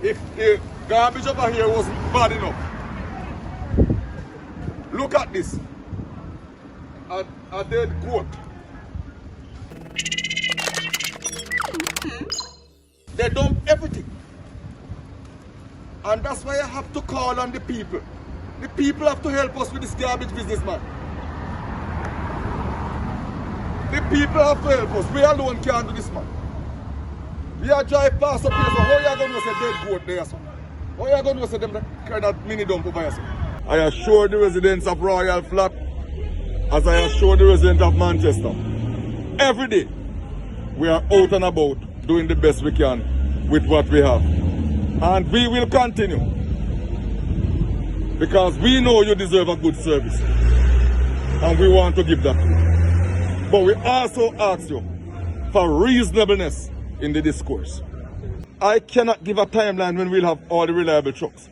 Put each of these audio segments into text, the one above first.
if the garbage over here was bad enough. Look at this. A dead goat. They dump everything. And that's why I have to call on the people. The people have to help us with this garbage business, man. The people have to help us. We alone can't do this, man. We are drive past up here, so how you going to say dead goat there, son? How you going to say them kind of mini dump over here, son? I assure the residents of Royal Flat, as I assure the residents of Manchester, every day we are out and about doing the best we can with what we have. And we will continue. Because we know you deserve a good service. And we want to give that to you. But we also ask you for reasonableness in the discourse. I cannot give a timeline when we'll have all the reliable trucks.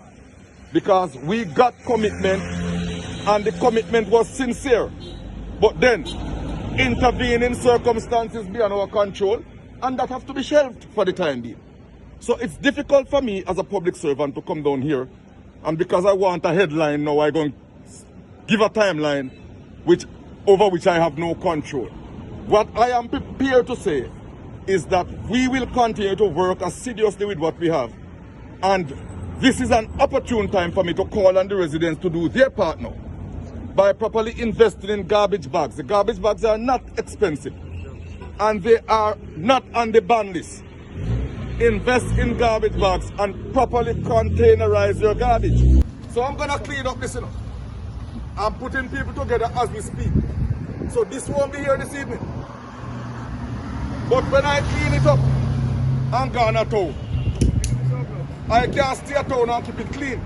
Because we got commitment and the commitment was sincere. But then, intervening circumstances beyond our control, and that have to be shelved for the time being. So it's difficult for me as a public servant to come down here, and because I want a headline now, I'm going to give a timeline over which I have no control. What I am prepared to say is that we will continue to work assiduously with what we have. And this is an opportune time for me to call on the residents to do their part now by properly investing in garbage bags. The garbage bags are not expensive and they are not on the ban list. Invest in garbage bags and properly containerize your garbage. So I'm gonna clean up this, you know. I'm putting people together as we speak. So this won't be here this evening. But when I clean it up, I'm gonna town. I can't stay at town and keep it clean.